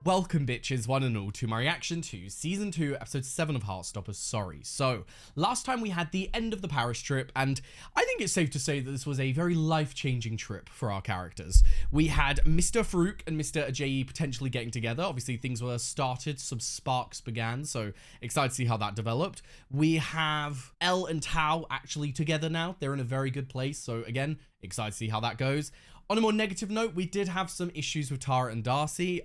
Welcome bitches, one and all, to my reaction to Season 2, Episode 7 of Heartstopper, Sorry. So, last time we had the end of the Paris trip, and I think it's safe to say that this was a very life-changing trip for our characters. We had Mr. Farouk and Mr. Ajayi potentially getting together. Obviously, things were started, some sparks began, so excited to see how that developed. We have Elle and Tao actually together now. They're in a very good place, so again, excited to see how that goes. On a more negative note, we did have some issues with Tara and Darcy.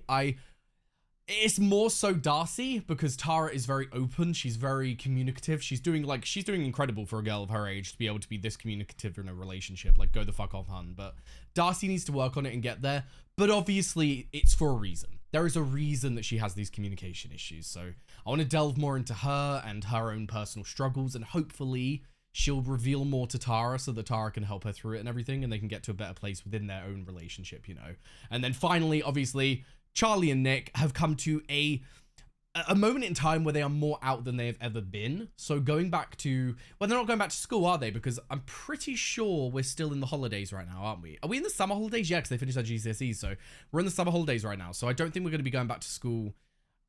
It's more so Darcy, because Tara is very open. She's very communicative. She's doing incredible for a girl of her age to be able to be this communicative in a relationship. Like, go the fuck off, hun. But Darcy needs to work on it and get there. But obviously, it's for a reason. There is a reason that she has these communication issues. So I want to delve more into her and her own personal struggles, and hopefully she'll reveal more to Tara so that Tara can help her through it and everything, and they can get to a better place within their own relationship, you know. And then finally, obviously, Charlie and Nick have come to a moment in time where they are more out than they have ever been. So going back to, well, they're not going back to school, are they? Because I'm pretty sure we're still in the holidays right now, aren't we? Are we in the summer holidays? Yeah, because they finished their GCSEs. So we're in the summer holidays right now. So I don't think we're going to be going back to school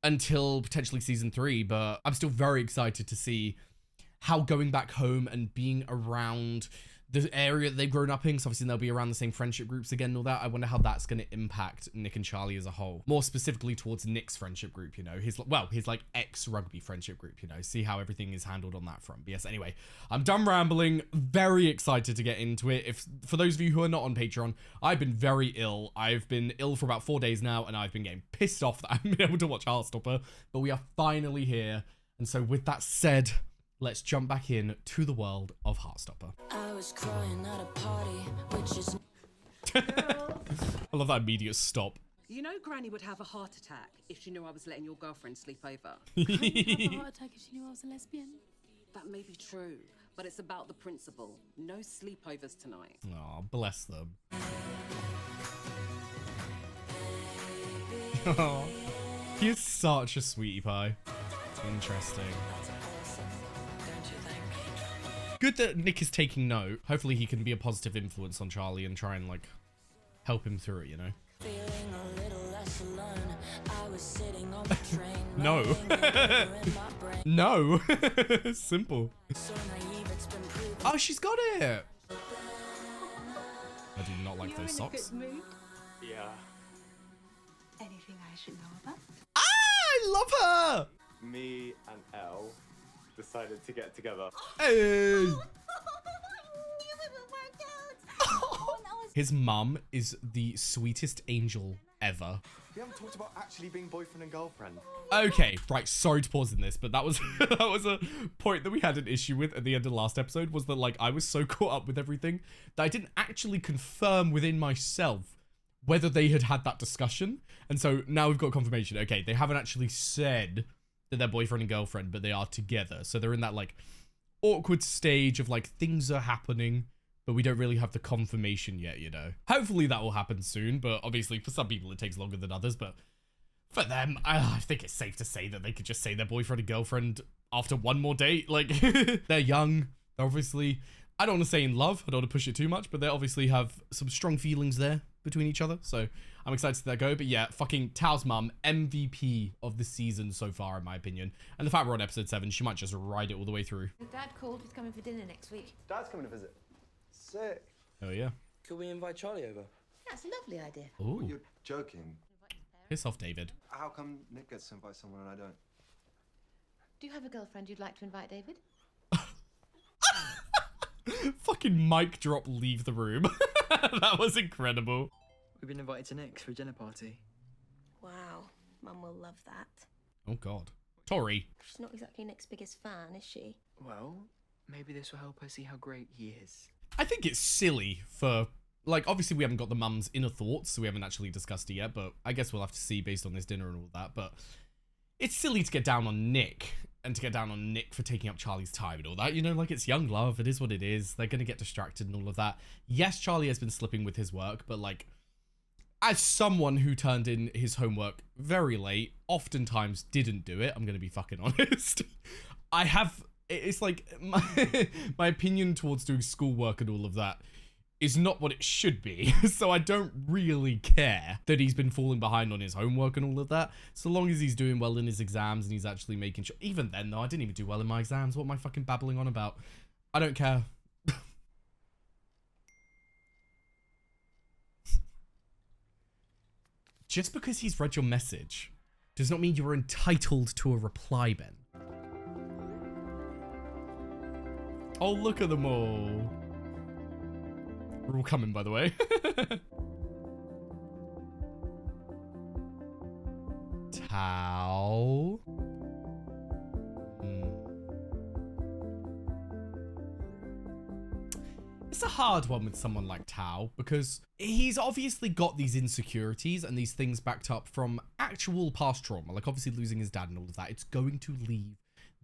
until potentially Season 3. But I'm still very excited to see how going back home and being around the area that they've grown up in, so obviously they'll be around the same friendship groups again and all that. I wonder how that's going to impact Nick and Charlie as a whole. More specifically towards Nick's friendship group, you know, his like ex-rugby friendship group, you know, see how everything is handled on that front. But yes, anyway, I'm done rambling. Very excited to get into it. For those of you who are not on Patreon, I've been very ill. I've been ill for about 4 days now, and I've been getting pissed off that I haven't been able to watch Heartstopper, but we are finally here. And so with that said, let's jump back in to the world of Heartstopper. I was crying at a party, which is I love that immediate stop. You know Granny would have a heart attack if she knew I was letting your girlfriend sleep over. Granny would have a heart attack if she knew I was a lesbian. That may be true, but it's about the principle. No sleepovers tonight. Oh, bless them. Oh, he is such a sweetie pie. Interesting. Good that Nick is taking note. Hopefully he can be a positive influence on Charlie and try and like help him through it, you know. No. No. Simple. Oh, she's got it. I do not like those socks. Yeah. Anything I should know about? Ah, I love her. Me and Elle decided to get together. Hey. His mum is the sweetest angel ever. We haven't talked about actually being boyfriend and girlfriend. Okay, right, sorry to pause in this, but that was that was a point that we had an issue with at the end of the last episode, was that like I was so caught up with everything that I didn't actually confirm within myself whether they had had that discussion. And so now we've got confirmation. Okay, they haven't actually said that they're boyfriend and girlfriend, but they are together. So they're in that like awkward stage of like things are happening, but we don't really have the confirmation yet, you know. Hopefully that will happen soon, but obviously for some people it takes longer than others. But for them, I think it's safe to say that they could just say they're boyfriend and girlfriend after one more date. Like, they're young. They're obviously, I don't want to say in love, I don't want to push it too much, but they obviously have some strong feelings there between each other. So I'm excited to see that go. But yeah, fucking Tao's mum, MVP of the season so far, in my opinion. And the fact we're on episode 7, she might just ride it all the way through. Dad called. He's coming for dinner next week. Dad's coming to visit. Sick. Oh yeah. Could we invite Charlie over? That's a lovely idea. Ooh. You're joking. Piss off, David. How come Nick gets to invite someone and I don't? Do you have a girlfriend you'd like to invite, David? Fucking mic drop, leave the room. That was incredible. We've been invited to Nick's for a dinner party. Wow, Mum will love that. Oh god. Tori. She's not exactly Nick's biggest fan, is she? Well, maybe this will help her see how great he is. I think it's silly for, like, obviously we haven't got the mum's inner thoughts, so we haven't actually discussed it yet, but I guess we'll have to see based on this dinner and all that. But it's silly to get down on Nick, and to get down on Nick for taking up Charlie's time and all that, you know, like, it's young love, it is what it is, they're gonna get distracted and all of that. Yes, Charlie has been slipping with his work, but like, as someone who turned in his homework very late, oftentimes didn't do it, I'm gonna be fucking honest, it's like, my opinion towards doing schoolwork and all of that is not what it should be. So I don't really care that he's been falling behind on his homework and all of that. So long as he's doing well in his exams and he's actually making sure. Even then, though, I didn't even do well in my exams. What am I fucking babbling on about? I don't care. Just because he's read your message does not mean you're entitled to a reply, Ben. Oh, look at them all. We're all coming, by the way. Tao. It's a hard one with someone like Tao because he's obviously got these insecurities and these things backed up from actual past trauma, like obviously losing his dad and all of that. It's going to leave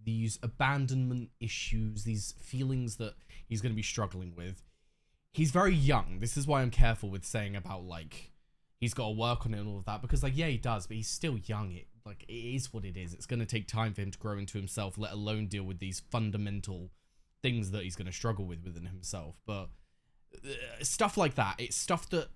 these abandonment issues, these feelings that he's going to be struggling with. He's very young. This is why I'm careful with saying about like he's got to work on it and all of that because like, yeah, he does, but he's still young. It is what it is. It's going to take time for him to grow into himself, let alone deal with these fundamental things that he's going to struggle with within himself. But stuff like that, it's stuff that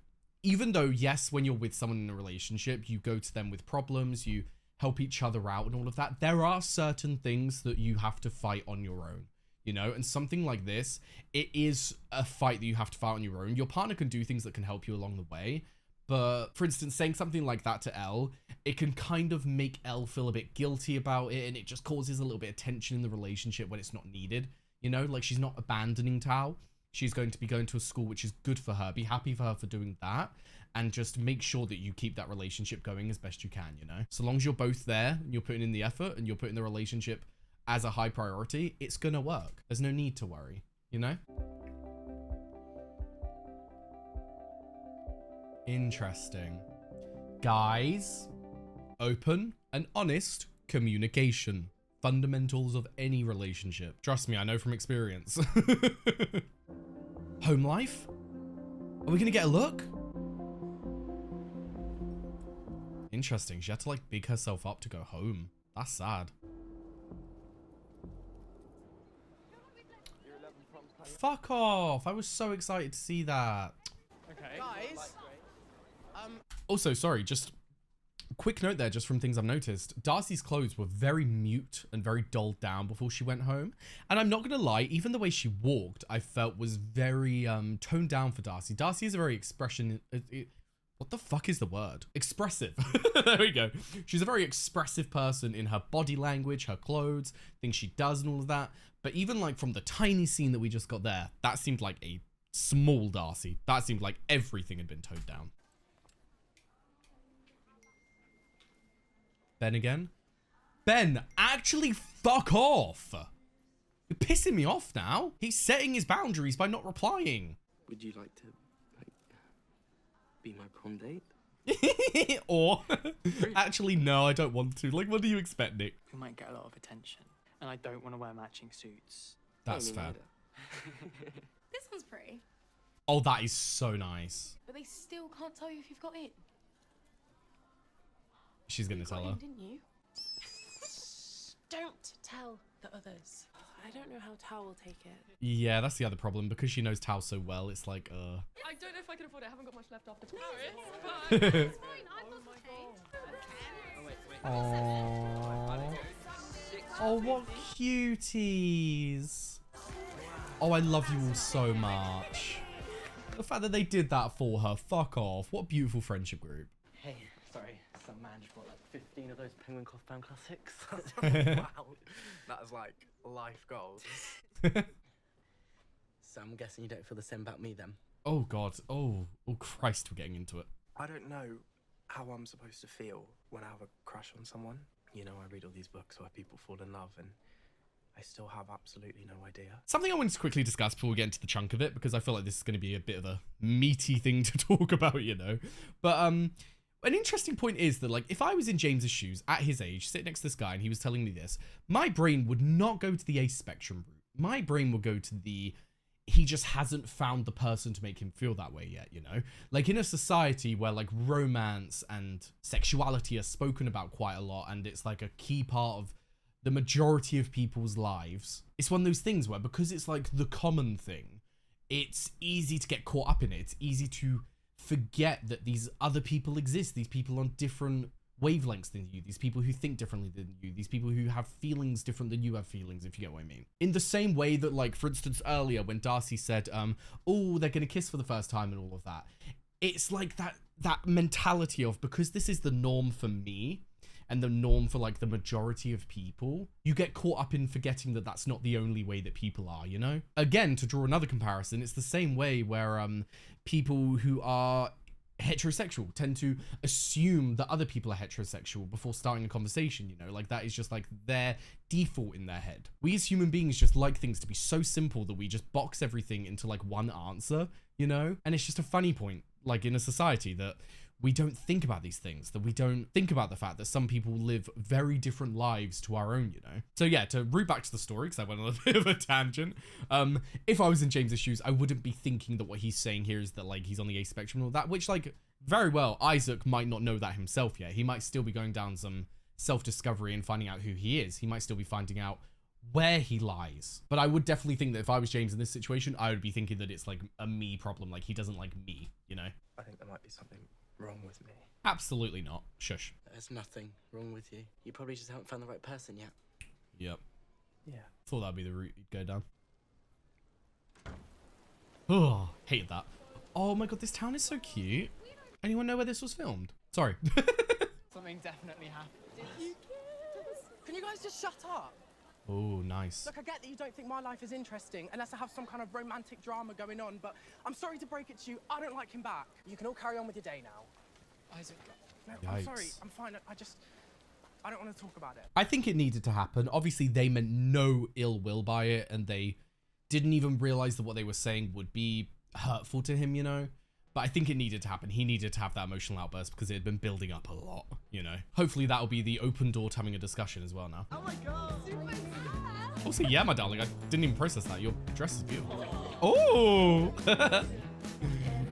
even though, yes, when you're with someone in a relationship, you go to them with problems, you help each other out and all of that, there are certain things that you have to fight on your own, you know? And something like this, it is a fight that you have to fight on your own. Your partner can do things that can help you along the way, but for instance, saying something like that to Elle, it can kind of make Elle feel a bit guilty about it, and it just causes a little bit of tension in the relationship when it's not needed. You know, like she's not abandoning Tao. She's going to be going to a school which is good for her. Be happy for her for doing that. And just make sure that you keep that relationship going as best you can, you know? So long as you're both there and you're putting in the effort and you're putting the relationship as a high priority, it's gonna work. There's no need to worry, you know? Interesting. Guys, open and honest communication. Fundamentals of any relationship. Trust me, I know from experience. Home life? Are we gonna get a look? Interesting. She had to like big herself up to go home. That's sad. Fuck off. I was so excited to see that. Okay. Guys. Also, sorry, just quick note there, just from things I've noticed. Darcy's clothes were very mute and very dulled down before she went home. And I'm not going to lie, even the way she walked, I felt was very toned down for Darcy. Darcy is a very what the fuck is the word? Expressive. There we go. She's a very expressive person in her body language, her clothes, things she does and all of that. But even like from the tiny scene that we just got there, that seemed like a small Darcy. That seemed like everything had been toned down. Ben again? Ben, actually fuck off. You're pissing me off now. He's setting his boundaries by not replying. Would you like to, like, be my prom date? Or, actually, no, I don't want to. Like, what do you expect, Nick? We might get a lot of attention, and I don't want to wear matching suits. That's fair. This one's pretty. Oh, that is so nice. But they still can't tell you if you've got in. She's gonna tell her. Didn't you? Don't tell the others. I don't know how Tao will take it. Yeah, that's the other problem. Because she knows Tao so well, it's like, I don't know if I can afford it. I haven't got much left after Paris. It's fine. I'm not Aww. Oh, what cuties. Oh, I love you all so much. The fact that they did that for her, fuck off. What a beautiful friendship group. Hey, sorry, some man just bought like 15 of those Penguin Cloth Fan Classics. Wow, that is like life goals. So I'm guessing you don't feel the same about me then? Oh God, oh Christ, we're getting into it. I don't know how I'm supposed to feel when I have a crush on someone. You know, I read all these books where people fall in love and I still have absolutely no idea. Something I wanted to quickly discuss before we get into the chunk of it, because I feel like this is going to be a bit of a meaty thing to talk about, you know. But an interesting point is that, like, if I was in James's shoes at his age, sitting next to this guy and he was telling me this, my brain would not go to the ace spectrum route. My brain would go to the, he just hasn't found the person to make him feel that way yet, you know? Like, in a society where, like, romance and sexuality are spoken about quite a lot, and it's, like, a key part of the majority of people's lives, it's one of those things where, because it's, like, the common thing, it's easy to get caught up in it. It's easy to forget that these other people exist. These people on different wavelengths than you. These people who think differently than you. These people who have feelings different than you have feelings, if you get what I mean. In the same way that, like, for instance, earlier when Darcy said, oh, they're going to kiss for the first time and all of that. It's like that mentality of, because this is the norm for me and the norm for, like, the majority of people, you get caught up in forgetting that that's not the only way that people are, you know? Again, to draw another comparison, it's the same way where people who are heterosexual tend to assume that other people are heterosexual before starting a conversation, you know? Like, that is just, like, their default in their head. We as human beings just like things to be so simple that we just box everything into, like, one answer, you know? And it's just a funny point, like, in a society that we don't think about these things, that we don't think about the fact that some people live very different lives to our own, you know? So yeah, to root back to the story, because I went on a bit of a tangent, if I was in James's shoes, I wouldn't be thinking that what he's saying here is that, like, he's on the A spectrum and all that, which, like, very well, Isaac might not know that himself yet. He might still be going down some self-discovery and finding out who he is. He might still be finding out where he lies. But I would definitely think that if I was James in this situation, I would be thinking that it's, like, a me problem. Like, he doesn't like me, you know? I think there might be something wrong with me. Absolutely not. Shush. There's nothing wrong with you. You probably just haven't found the right person yet. Yep. Yeah. Thought that'd be the route you'd go down. Oh, hated that. Oh my god, this town is so cute. Anyone know where this was filmed? Sorry. Something definitely happened. Can you guys just shut up? Oh, nice. Look, I get that you don't think my life is interesting unless I have some kind of romantic drama going on, but I'm sorry to break it to you, I don't like him back. You can all carry on with your day now. Isaac. No, I'm sorry, I'm fine. I don't want to talk about it. I think it needed to happen. Obviously, they meant no ill will by it, and they didn't even realize that what they were saying would be hurtful to him, you know? But I think it needed to happen. He needed to have that emotional outburst because it had been building up a lot, you know? Hopefully that'll be the open door to having a discussion as well now. Oh my god! Also, yeah, my darling, I didn't even process that. Your dress is beautiful. Oh!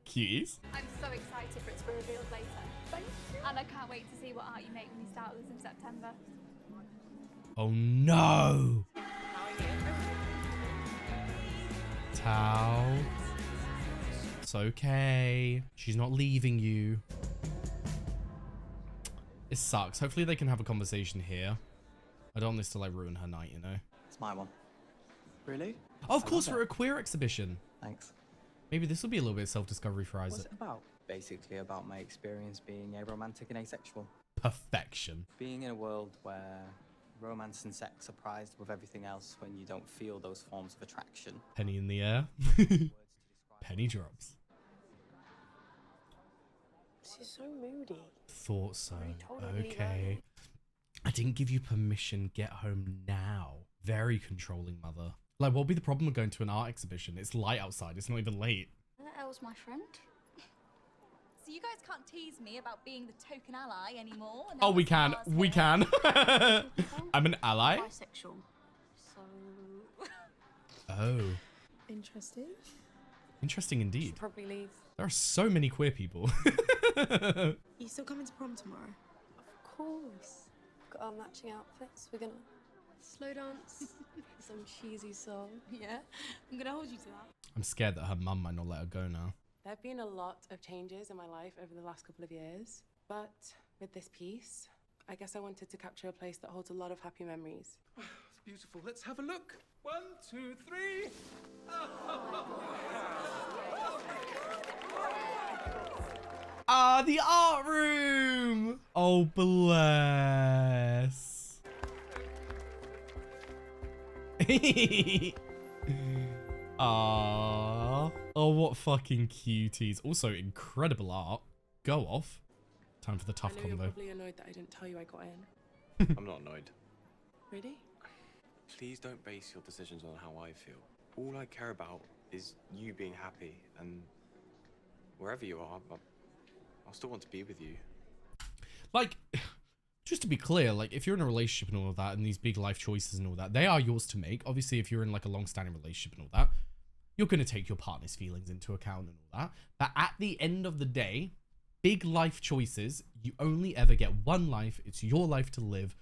Cuties. I'm so excited for it to be revealed later. Thank you. And I can't wait to see what art you make when you start this in September. Oh no! Tao. It's okay. She's not leaving you. It sucks. Hopefully they can have a conversation here. I don't want this to, like, ruin her night, you know? It's my one. Really? Oh, of course, we're a queer exhibition. Thanks. Maybe this will be a little bit of self-discovery for Isaac. What's it about? Basically about my experience being aromantic and asexual. Perfection. Being in a world where romance and sex are prized with everything else when you don't feel those forms of attraction. Penny in the air. Penny drops. She's so moody. Thought so. told her to leave Okay. early. I didn't give you permission. Get home now. Very controlling mother. Like, what would be the problem with going to an art exhibition? It's light outside. It's not even late. That Elle's my friend. So you guys can't tease me about being the token ally anymore. Oh, we can. We can. I'm an ally. Bisexual. So. Oh. Interesting. Interesting indeed. Probably leave. There are so many queer people. You still coming to prom tomorrow? Of course. Got our matching outfits. We're gonna slow dance some cheesy song. Yeah, I'm gonna hold you to that. I'm scared that her mum might not let her go now. There have been a lot of changes in my life over the last couple of years, but with this piece, I guess I wanted to capture a place that holds a lot of happy memories. It's beautiful. Let's have a look. 1, 2, 3. Ah, the art room. Oh, bless. Ah. Oh, what fucking cuties. Also, incredible art. Go off. Time for the tough I know combo. You're probably annoyed that I didn't tell you I got in. I'm not annoyed. Really? Please don't base your decisions on how I feel. All I care about is you being happy, and wherever you are, I'll still want to be with you. Like, just to be clear, like, if you're in a relationship and all of that, and these big life choices and all that, they are yours to make. Obviously, if you're in, like, a long-standing relationship and all that, you're going to take your partner's feelings into account and all that. But at the end of the day, big life choices, you only ever get one life. It's your life to live.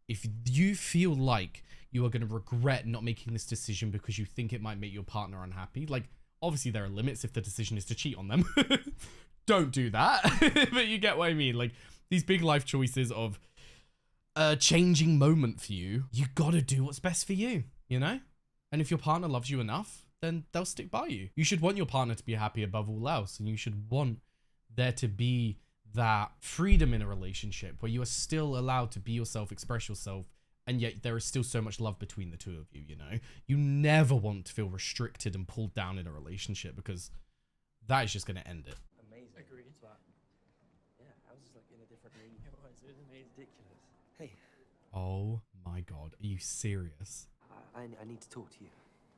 If you feel like you are going to regret not making this decision because you think it might make your partner unhappy, like, Obviously, there are limits if the decision is to cheat on them. Don't do that. But you get what I mean. Like, these big life choices of a changing moment for you, you gotta do what's best for you, you know? And if your partner loves you enough, then they'll stick by you. You should want your partner to be happy above all else, and you should want there to be that freedom in a relationship where you are still allowed to be yourself, express yourself, and yet there is still so much love between the two of you, you know? You never want to feel restricted and pulled down in a relationship, because that is just going to end it. Amazing. Agreed. But, yeah, I was just like in a different league. It was amazing. Ridiculous. Hey. Oh my God. Are you serious? I need to talk to you.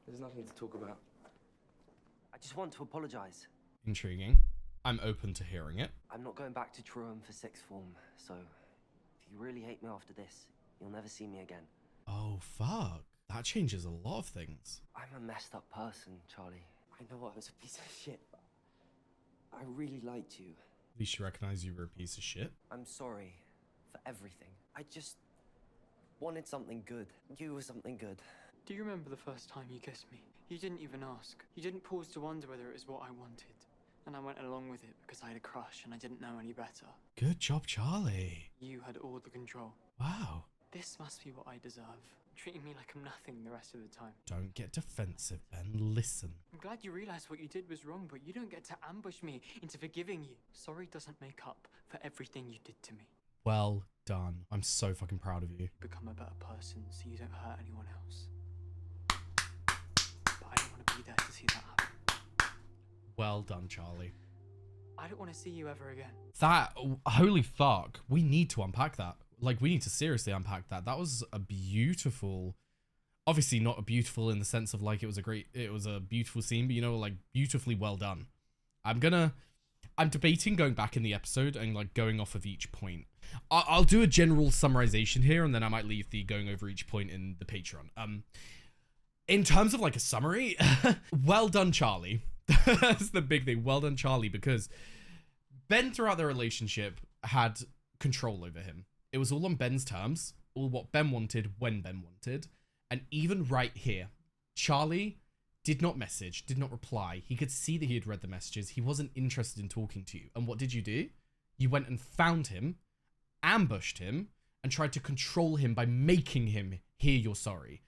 There's nothing to talk about. I just want to apologize. Intriguing. I'm open to hearing it. I'm not going back to Truham for sixth form, so if you really hate me after this, you'll never see me again. Oh, fuck. That changes a lot of things. I'm a messed up person, Charlie. I know I was a piece of shit, but I really liked you. At least you recognize you were a piece of shit. I'm sorry for everything. I just wanted something good. You were something good. Do you remember the first time you kissed me? You didn't even ask. You didn't pause to wonder whether it was what I wanted. And I went along with it because I had a crush and I didn't know any better. Good job, Charlie. You had all the control. Wow. This must be what I deserve. Treating me like I'm nothing the rest of the time. Don't get defensive, Ben. Listen. I'm glad you realized what you did was wrong, but you don't get to ambush me into forgiving you. Sorry doesn't make up for everything you did to me. Well done. I'm so fucking proud of you. Become a better person so you don't hurt anyone else. But I don't want to be there to see that happen. Well done, Charlie. I don't want to see you ever again. That, holy fuck. We need to unpack that. Like, we need to seriously unpack that. That was a beautiful, obviously not a beautiful in the sense of like it was a beautiful scene, but you know, like beautifully well done. I'm debating going back in the episode and like going off of each point. I'll do a general summarization here, and then I might leave the going over each point in the Patreon. In terms of like a summary, well done, Charlie. That's the big thing. Well done, Charlie, because Ben throughout their relationship had control over him. It was all on Ben's terms, all what Ben wanted when Ben wanted. And even right here, Charlie did not message, did not reply. He could see that he had read the messages. He wasn't interested in talking to you. And what did you do? You went and found him, ambushed him, and tried to control him by making him hear you're sorry.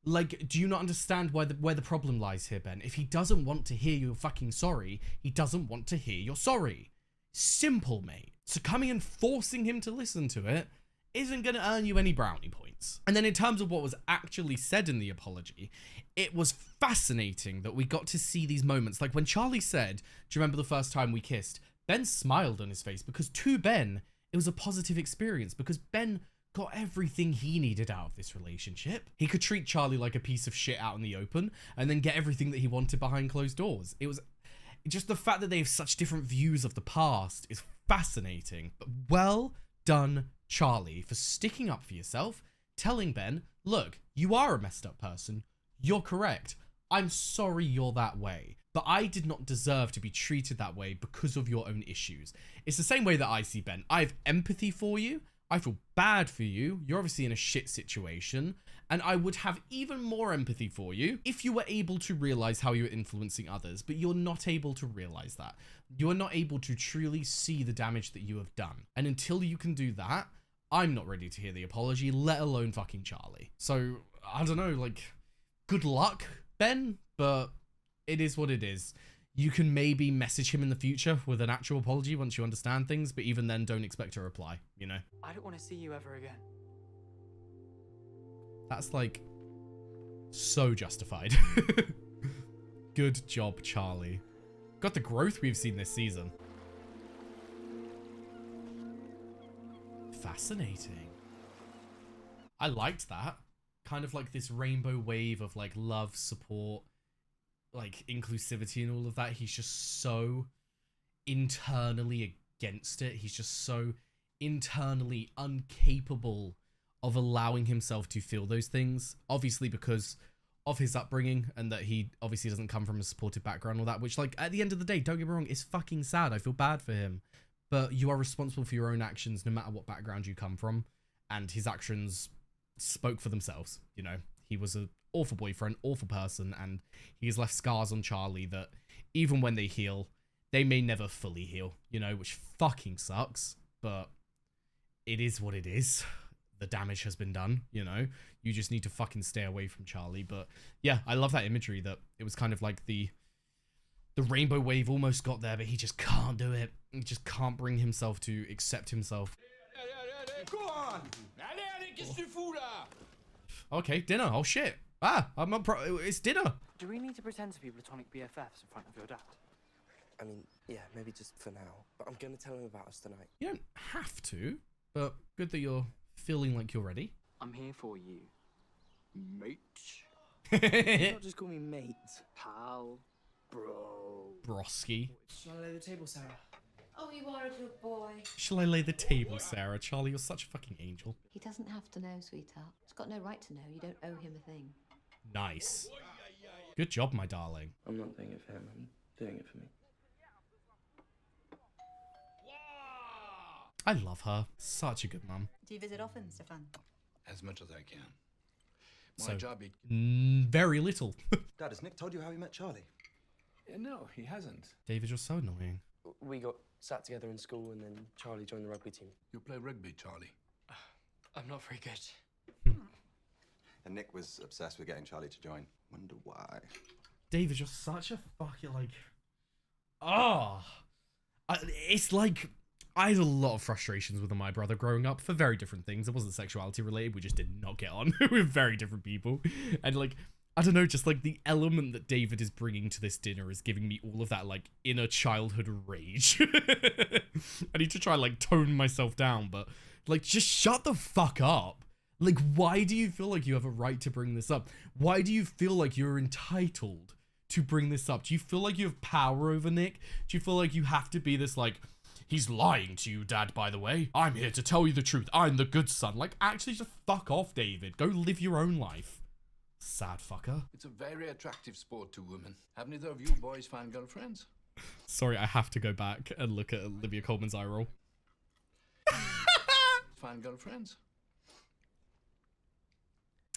Like, do you not understand where the problem lies here, Ben? If he doesn't want to hear you're fucking sorry, he doesn't want to hear you're sorry. Simple, mate. So coming and forcing him to listen to it isn't going to earn you any brownie points. And then in terms of what was actually said in the apology, it was fascinating that we got to see these moments. Like when Charlie said, do you remember the first time we kissed? Ben smiled on his face because to Ben, it was a positive experience because Ben got everything he needed out of this relationship. He could treat Charlie like a piece of shit out in the open and then get everything that he wanted behind closed doors. It was just the fact that they have such different views of the past is fascinating. But well done, Charlie, for sticking up for yourself, telling Ben, look, you are a messed up person. You're correct. I'm sorry you're that way. But I did not deserve to be treated that way because of your own issues. It's the same way that I see Ben. I have empathy for you. I feel bad for you. You're obviously in a shit situation. And I would have even more empathy for you if you were able to realize how you're influencing others. But you're not able to realize that. You're not able to truly see the damage that you have done. And until you can do that, I'm not ready to hear the apology, let alone fucking Charlie. So, I don't know, like, good luck, Ben, but it is what it is. You can maybe message him in the future with an actual apology once you understand things, but even then, don't expect a reply, you know? I don't want to see you ever again. That's, like, so justified. Good job, Charlie. Got the growth we've seen this season. Fascinating. I liked that. Kind of like this rainbow wave of like love, support, like inclusivity and all of that. He's just so internally against it. He's just so internally incapable of allowing himself to feel those things. Obviously because of his upbringing and that he obviously doesn't come from a supportive background or that, which like at the end of the day, don't get me wrong, it's fucking sad. I feel bad for him. But you are responsible for your own actions no matter what background you come from. And his actions spoke for themselves. You know, he was a awful boyfriend, awful person, and he has left scars on Charlie that even when they heal, they may never fully heal, you know, which fucking sucks, but it is what it is. The damage has been done, you know, you just need to fucking stay away from Charlie. But yeah, I love that imagery that it was kind of like the rainbow wave almost got there, but he just can't do it. He just can't bring himself to accept himself. Go on! Allez, allez, qu'est-ce que tu fous là? Okay, dinner. Oh shit. It's dinner. Do we need to pretend to be platonic BFFs in front of your dad? I mean, yeah, maybe just for now. But I'm going to tell him about us tonight. You don't have to, but good that you're feeling like you're ready. I'm here for you. Mate. Don't just call me mate. Pal. Bro. Brosky. Shall I lay the table, Sarah? Oh, you are a good boy. Shall I lay the table, Sarah? Charlie, you're such a fucking angel. He doesn't have to know, sweetheart. He's got no right to know. You don't owe him a thing. Nice. Good job, my darling. I'm not doing it for him, I'm doing it for me. I love her. Such a good mum. Do you visit often, Stefan? As much as I can. My So, job is... very little. Dad, has Nick told you how he met Charlie? No, he hasn't. David, you're so annoying. We got sat together in school and then Charlie joined the rugby team. You play rugby, Charlie? I'm not very good. And Nick was obsessed with getting Charlie to join. Wonder why. David, you're such a fucking like... it's like... I had a lot of frustrations with my brother growing up for very different things. It wasn't sexuality related. We just did not get on with very different people. And like, I don't know, just like the element that David is bringing to this dinner is giving me all of that like inner childhood rage. I need to try like tone myself down, but like just shut the fuck up. Like, why do you feel like you have a right to bring this up? Why do you feel like you're entitled to bring this up? Do you feel like you have power over Nick? Do you feel like you have to be this like... He's lying to you, Dad, by the way. I'm here to tell you the truth. I'm the good son. Like, actually, just fuck off, David. Go live your own life. Sad fucker. It's a very attractive sport to women. Have neither of you boys found girlfriends? Sorry, I have to go back and look at Olivia Colman's eye roll. Find girlfriends?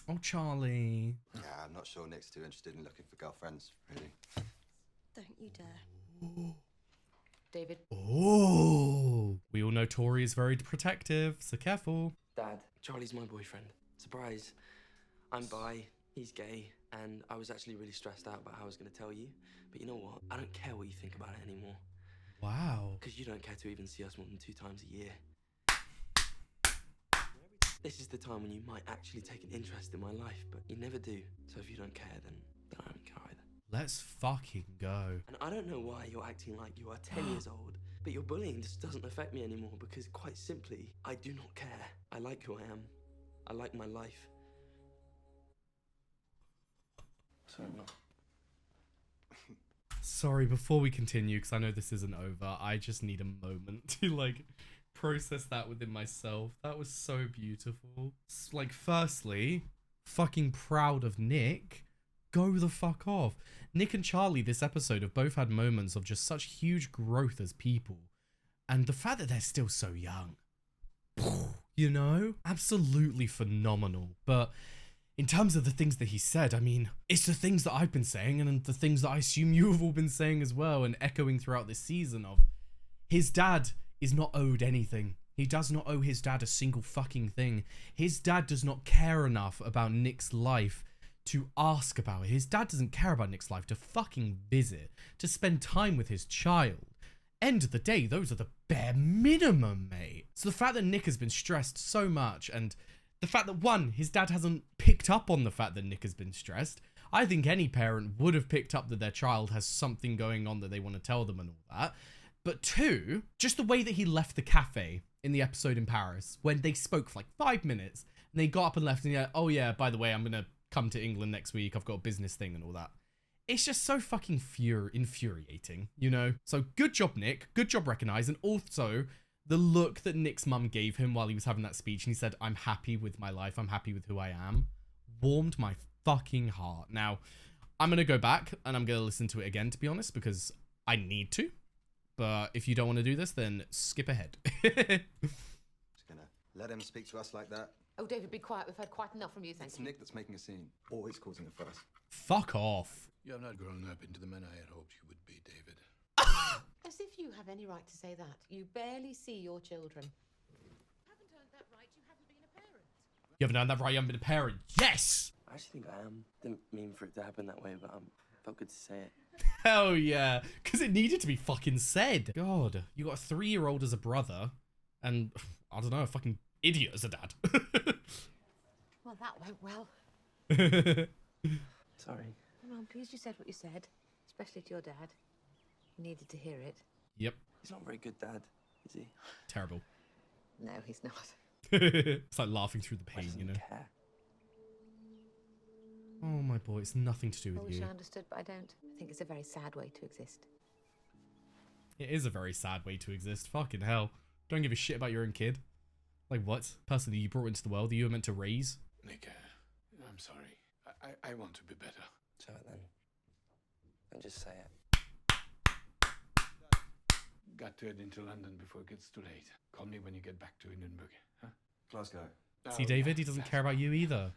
Oh, Charlie. Yeah, I'm not sure Nick's too interested in looking for girlfriends, really. Don't you dare. David. Oh. We all know Tori is very protective, so careful. Dad, Charlie's my boyfriend. Surprise. I'm bi, he's gay, and I was actually really stressed out about how I was going to tell you. But you know what? I don't care what you think about it anymore. Wow. Because you don't care to even see us more than 2 times a year. This is the time when you might actually take an interest in my life, but you never do. So if you don't care, then I don't care either. Let's fucking go. And I don't know why you're acting like you are 10 years old, but your bullying just doesn't affect me anymore because, quite simply, I do not care. I like who I am. I like my life. Sorry, Mum. Sorry, before we continue, because I know this isn't over, I just need a moment to, like, process that within myself. That was so beautiful. Like, firstly, fucking proud of Nick. Go the fuck off. Nick and Charlie this episode have both had moments of just such huge growth as people. And the fact that they're still so young, you know, absolutely phenomenal. But in terms of the things that he said, I mean, it's the things that I've been saying and the things that I assume you have all been saying as well and echoing throughout this season of his dad is not owed anything. He does not owe his dad a single fucking thing. His dad does not care enough about Nick's life to ask about it. His dad doesn't care about Nick's life to fucking visit, to spend time with his child. End of the day, those are the bare minimum, mate. So the fact that Nick has been stressed so much, and the fact that, one, his dad hasn't picked up on the fact that Nick has been stressed. I think any parent would have picked up that their child has something going on that they want to tell them and all that. But two, just the way that he left the cafe in the episode in Paris, when they spoke for like 5 minutes, and they got up and left, and yeah, oh yeah, by the way, I'm going to come to England next week, I've got a business thing and all that. It's just so fucking infuriating, you know? So good job, Nick. Good job recognizing. Also, the look that Nick's mum gave him while he was having that speech and he said, I'm happy with my life, I'm happy with who I am, warmed my fucking heart. Now, I'm going to go back and I'm going to listen to it again, to be honest, because I need to. But if you don't want to do this, then skip ahead. Just gonna let him speak to us like that. Oh, David, be quiet. We've heard quite enough from you, thank It's you. Nick that's making a scene. Always causing a fuss. Fuck off. You have not grown up into the man I had hoped you would be, David. As if you have any right to say that. You barely see your children. You haven't done that right, you haven't been a parent. Yes! I actually think I am. Didn't mean for it to happen that way, but felt good to say it. Hell yeah. Because it needed to be fucking said. God, you got a 3-year-old as a brother and, I don't know, a fucking idiot as a dad. Well, that went well. Sorry. Well, I'm pleased you said what you said, especially to your dad. You needed to hear it. Yep. He's not a very good dad, is he? Terrible. No, he's not. It's like laughing through the pain, you know? Care. Oh my boy, it's nothing to do I with wish you. I understood, but I don't. I think it's a very sad way to exist. It is a very sad way to exist. Fucking hell. Don't give a shit about your own kid. Like what? Person that you brought into the world that you were meant to raise? Nick, I'm sorry. I want to be better. So then, don't just say it. Got to head into London before it gets too late. Call me when you get back to Edinburgh, huh? Glasgow. See, David, he doesn't care about you either.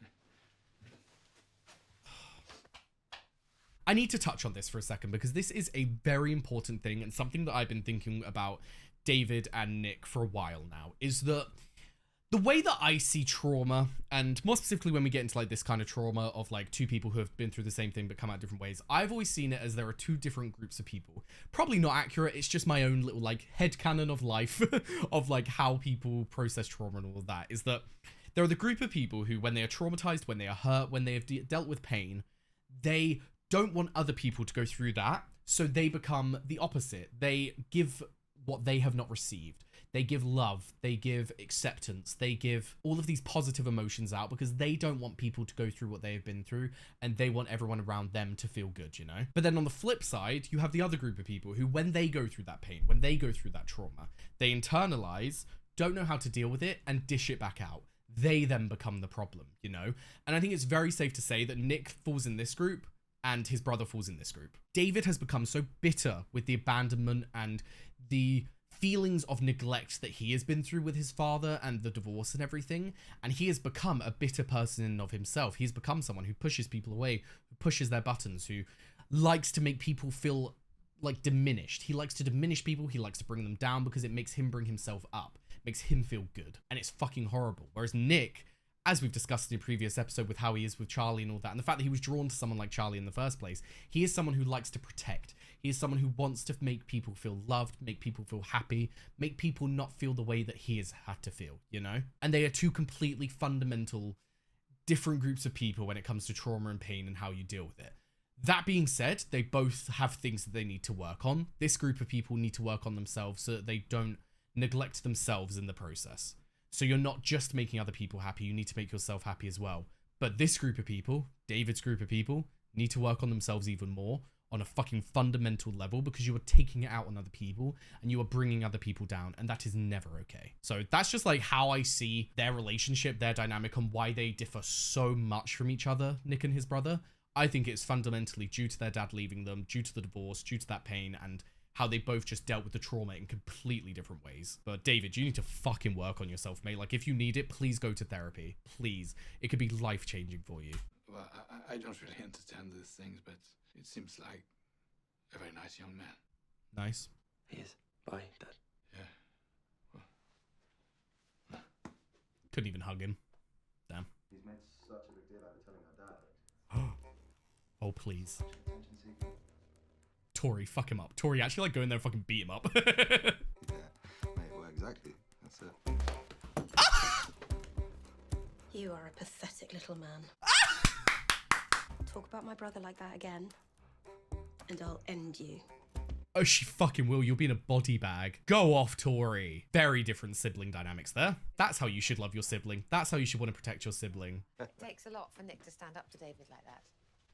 I need to touch on this for a second because this is a very important thing and something that I've been thinking about David and Nick for a while now, is that the way that I see trauma, and more specifically when we get into like this kind of trauma of like two people who have been through the same thing but come out different ways, I've always seen it as there are two different groups of people. Probably not accurate, it's just my own little like headcanon of life of like how people process trauma and all of that, is that there are the group of people who, when they are traumatized, when they are hurt, when they have dealt with pain, they don't want other people to go through that, so they become the opposite. They give what they have not received. They give love, they give acceptance, they give all of these positive emotions out because they don't want people to go through what they have been through, and they want everyone around them to feel good, you know? But then on the flip side, you have the other group of people who, when they go through that pain, when they go through that trauma, they internalize, don't know how to deal with it, and dish it back out. They then become the problem, you know? And I think it's very safe to say that Nick falls in this group, and his brother falls in this group. David has become so bitter with the abandonment and the feelings of neglect that he has been through with his father and the divorce and everything, and he has become a bitter person in and of himself. He's become someone who pushes people away, who pushes their buttons, who likes to make people feel like diminished. He likes to diminish people, he likes to bring them down because it makes him bring himself up, makes him feel good, and it's fucking horrible. Whereas Nick, as we've discussed in a previous episode with how he is with Charlie and all that, and the fact that he was drawn to someone like Charlie in the first place, he is someone who likes to protect. He is someone who wants to make people feel loved, make people feel happy, make people not feel the way that he has had to feel, you know? And they are two completely fundamental, different groups of people when it comes to trauma and pain and how you deal with it. That being said, they both have things that they need to work on. This group of people need to work on themselves so that they don't neglect themselves in the process. So you're not just making other people happy, you need to make yourself happy as well. But this group of people, David's group of people, need to work on themselves even more on a fucking fundamental level, because you are taking it out on other people and you are bringing other people down, and that is never okay. So that's just like how I see their relationship, their dynamic, and why they differ so much from each other, Nick and his brother. I think it's fundamentally due to their dad leaving them, due to the divorce, due to that pain, and how they both just dealt with the trauma in completely different ways. But David, you need to fucking work on yourself, mate. Like, if you need it, please go to therapy. Please. It could be life-changing for you. Well, I don't really understand these things, but it seems like a very nice young man. Nice. He is. Bye, Dad. Yeah. Well. Couldn't even hug him. Damn. He's made such a big deal out of telling our dad. Oh, please. Tori, fuck him up. Tori, actually, like, go in there and fucking beat him up. Yeah, mate, well, exactly. That's it. You are a pathetic little man. Talk about my brother like that again, and I'll end you. Oh, she fucking will. You'll be in a body bag. Go off, Tori. Very different sibling dynamics there. That's how you should love your sibling. That's how you should want to protect your sibling. It takes a lot for Nick to stand up to David like that.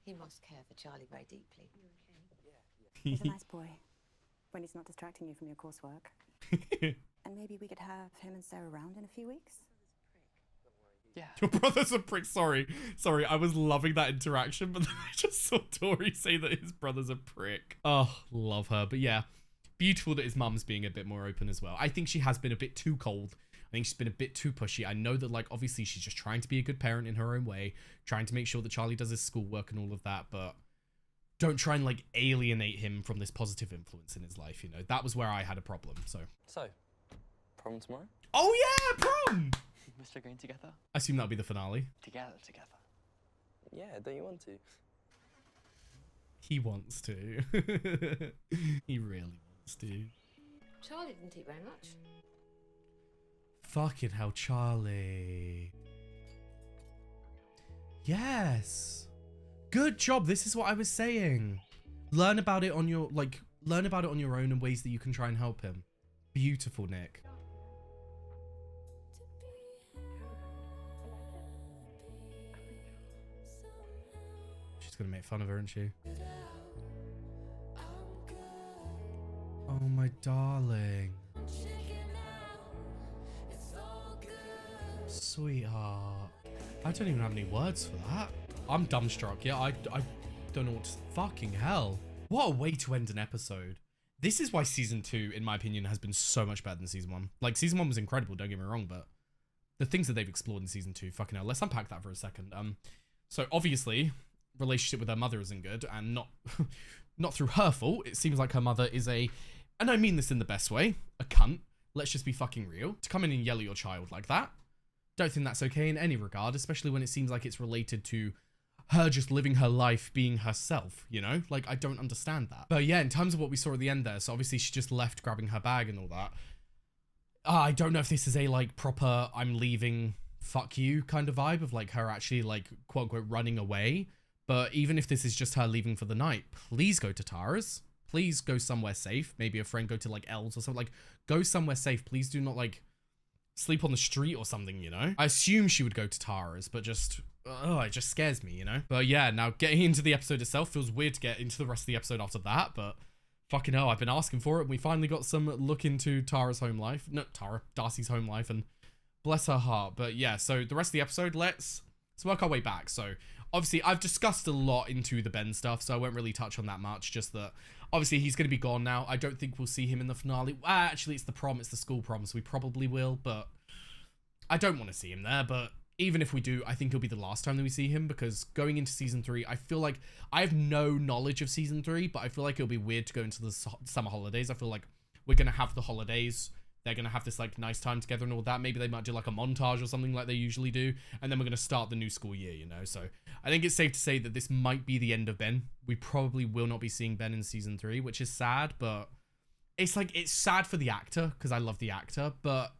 He must care for Charlie very deeply. He's a nice boy, when he's not distracting you from your coursework. And maybe we could have him and Sarah around in a few weeks? Yeah. Your brother's a prick. Sorry, I was loving that interaction, but then I just saw Tori say that his brother's a prick. Oh, love her. But yeah, beautiful that his mum's being a bit more open as well. I think she has been a bit too cold. think she's been a bit too pushy. I know that, like, obviously she's just trying to be a good parent in her own way, trying to make sure that Charlie does his schoolwork and all of that, but don't try and, like, alienate him from this positive influence in his life, you know? That was where I had a problem, so. So, prom tomorrow? Oh, yeah, prom! Mr. Going together? I assume that'll be the finale. Together. Yeah, don't you want to? He wants to. He really wants to. Charlie didn't eat very much. Fucking hell, Charlie. Yes. Good job. This is what I was saying. Learn about it on your, like, learn about it on your own in ways that you can try and help him. Beautiful, Nick. She's gonna make fun of her, isn't she? Oh, my darling. Sweetheart. I don't even have any words for that. I'm dumbstruck. Yeah, I don't know what to... Fucking hell. What a way to end an episode. This is why season 2, in my opinion, has been so much better than season 1. Like, season 1 was incredible, don't get me wrong, but the things that they've explored in season 2, fucking hell. Let's unpack that for a second. So obviously, relationship with her mother isn't good, and not through her fault. It seems like her mother is a, and I mean this in the best way, a cunt. Let's just be fucking real. To come in and yell at your child like that, don't think that's okay in any regard, especially when it seems like it's related to her just living her life being herself, you know? Like, I don't understand that. But yeah, in terms of what we saw at the end there, so obviously she just left grabbing her bag and all that. I don't know if this is a, like, proper I'm leaving, fuck you kind of vibe of, like, her actually, like, quote unquote running away. But even if this is just her leaving for the night, please go to Tara's. Please go somewhere safe. Maybe a friend, go to, like, L's or something. Like, go somewhere safe. Please do not, like, sleep on the street or something, you know? I assume she would go to Tara's, but just, oh, it just scares me, you know? But yeah, now getting into the episode itself feels weird to get into the rest of the episode after that, but fucking hell, I've been asking for it, and we finally got some look into Tara's home life. Not Tara, Darcy's home life, and bless her heart. But yeah, so the rest of the episode, let's work our way back. So obviously, I've discussed a lot into the Ben stuff, so I won't really touch on that much, just that obviously he's going to be gone now. I don't think we'll see him in the finale. Actually, it's the prom, it's the school prom, so we probably will, but I don't want to see him there. But even if we do, I think it'll be the last time that we see him, because going into season 3, I feel like I have no knowledge of season 3, but I feel like it'll be weird to go into the summer holidays. I feel like we're going to have the holidays. They're going to have this, like, nice time together and all that. Maybe they might do, like, a montage or something like they usually do. And then we're going to start the new school year, you know? So I think it's safe to say that this might be the end of Ben. We probably will not be seeing Ben in season 3, which is sad, but it's, like, it's sad for the actor, because I love the actor. But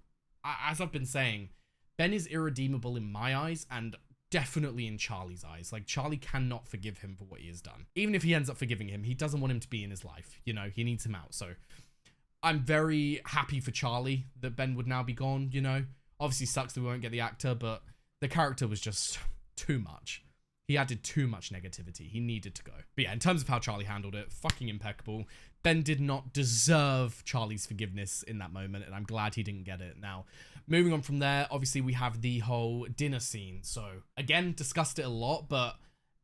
as I've been saying, Ben is irredeemable in my eyes, and definitely in Charlie's eyes. Like, Charlie cannot forgive him for what he has done. Even if he ends up forgiving him, he doesn't want him to be in his life. You know, he needs him out. So I'm very happy for Charlie that Ben would now be gone, you know? Obviously sucks that we won't get the actor, but the character was just too much. He added too much negativity. He needed to go. But yeah, in terms of how Charlie handled it, fucking impeccable. Ben did not deserve Charlie's forgiveness in that moment, and I'm glad he didn't get it. Now, moving on from there, obviously we have the whole dinner scene. So, again, discussed it a lot, but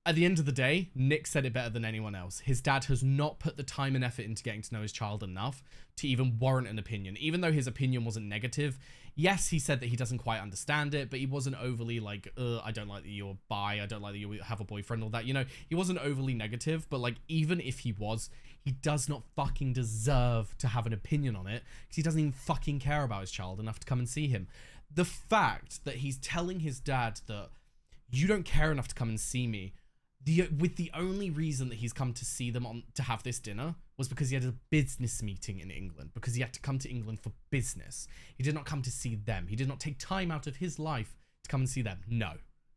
at the end of the day, Nick said it better than anyone else. His dad has not put the time and effort into getting to know his child enough to even warrant an opinion. Even though his opinion wasn't negative, yes, he said that he doesn't quite understand it, but he wasn't overly like, I don't like that you're bi, I don't like that you have a boyfriend, all that. You know, he wasn't overly negative, but like, even if he was, he does not fucking deserve to have an opinion on it, because he doesn't even fucking care about his child enough to come and see him. The fact that he's telling his dad that you don't care enough to come and see me, with the only reason that he's come to see them to have this dinner was because he had a business meeting in England, because he had to come to England for business. He did not come to see them. He did not take time out of his life to come and see them. No,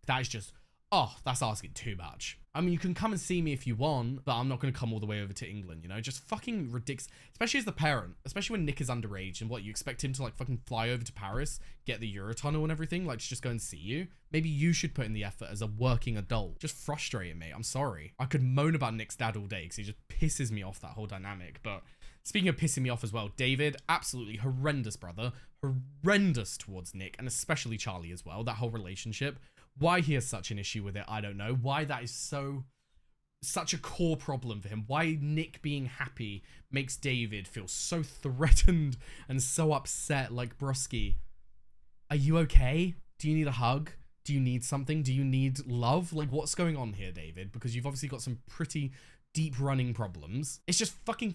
that is just, oh, that's asking too much. I mean, you can come and see me if you want, but I'm not going to come all the way over to England, you know? Just fucking ridiculous. Especially as the parent. Especially when Nick is underage and what, you expect him to like fucking fly over to Paris, get the Eurotunnel and everything, like to just go and see you? Maybe you should put in the effort as a working adult. Just frustrating me. I'm sorry. I could moan about Nick's dad all day because he just pisses me off, that whole dynamic. But speaking of pissing me off as well, David, absolutely horrendous brother. Horrendous towards Nick, and especially Charlie as well. That whole relationship. Why he has such an issue with it, I don't know. Why that is such a core problem for him. Why Nick being happy makes David feel so threatened and so upset, like Brusky. Are you okay? Do you need a hug? Do you need something? Do you need love? Like, what's going on here, David? Because you've obviously got some pretty deep running problems. It's just fucking,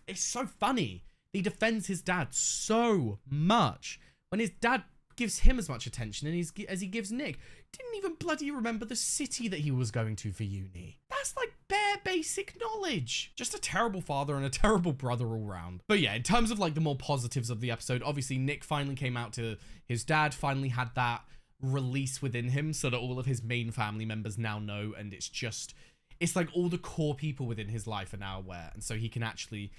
it's so funny. He defends his dad so much when his dad gives him as much attention as he gives Nick. Didn't even bloody remember the city that he was going to for uni. That's like bare basic knowledge. Just a terrible father and a terrible brother all round. But yeah, in terms of like the more positives of the episode, obviously Nick finally came out to his dad, finally had that release within him so that all of his main family members now know, and it's like all the core people within his life are now aware, and so he can actually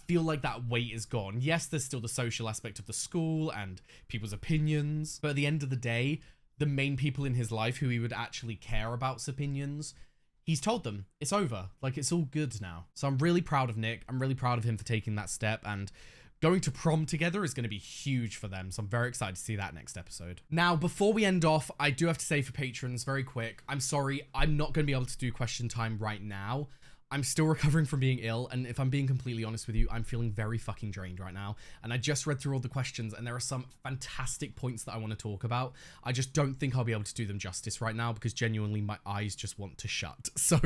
feel like that weight is gone. Yes, there's still the social aspect of the school and people's opinions, but at the end of the day, the main people in his life who he would actually care about's opinions, he's told them it's over. Like, it's all good now. So I'm really proud of Nick. I'm really proud of him for taking that step, and going to prom together is going to be huge for them. So I'm very excited to see that next episode. Now, before we end off, I do have to say for patrons, very quick, I'm sorry, I'm not going to be able to do question time right now. I'm still recovering from being ill, and if I'm being completely honest with you, I'm feeling very fucking drained right now. And I just read through all the questions, and there are some fantastic points that I want to talk about. I just don't think I'll be able to do them justice right now, because genuinely my eyes just want to shut. So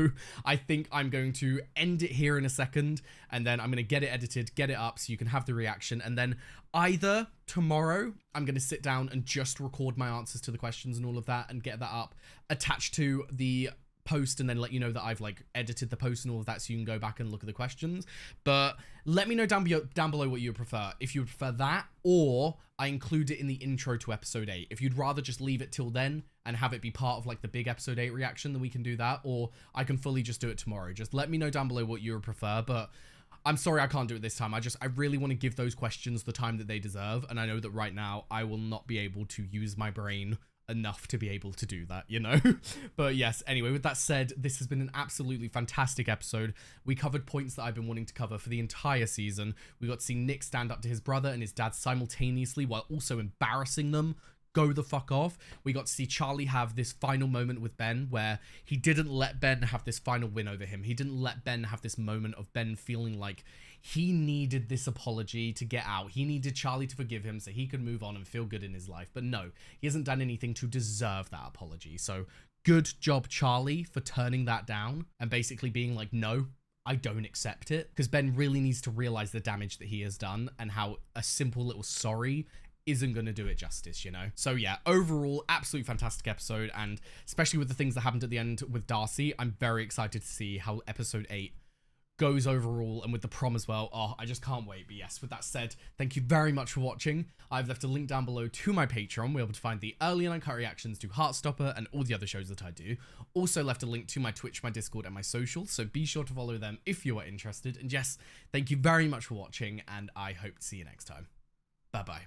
I think I'm going to end it here in a second, and then I'm going to get it edited, get it up so you can have the reaction, and then either tomorrow I'm going to sit down and just record my answers to the questions and all of that and get that up attached to the post, and then let you know that I've like edited the post and all of that so you can go back and look at the questions. But let me know down below what you would prefer. If you would prefer that, or I include it in the intro to episode 8. If you'd rather just leave it till then and have it be part of like the big episode 8 reaction, then we can do that, or I can fully just do it tomorrow. Just let me know down below what you would prefer. But I'm sorry I can't do it this time. I really want to give those questions the time that they deserve, and I know that right now I will not be able to use my brain enough to be able to do that, you know? But yes, anyway, with that said, this has been an absolutely fantastic episode. We covered points that I've been wanting to cover for the entire season. We got to see Nick stand up to his brother and his dad simultaneously while also embarrassing them. Go the fuck off. We got to see Charlie have this final moment with Ben where he didn't let Ben have this final win over him. He didn't let Ben have this moment of Ben feeling like he needed this apology to get out. He needed Charlie to forgive him so he could move on and feel good in his life. But no, he hasn't done anything to deserve that apology. So good job, Charlie, for turning that down and basically being like, no, I don't accept it. Because Ben really needs to realize the damage that he has done and how a simple little sorry isn't going to do it justice, you know? So yeah, overall, absolutely fantastic episode, and especially with the things that happened at the end with Darcy, I'm very excited to see how episode 8 goes overall, and with the prom as well. Oh, I just can't wait. But yes, with that said, thank you very much for watching. I've left a link down below to my Patreon. We're able to find the early and uncut reactions to Heartstopper and all the other shows that I do. Also left a link to my Twitch, my Discord, and my socials, so be sure to follow them if you are interested. And yes, thank you very much for watching, and I hope to see you next time. Bye-bye.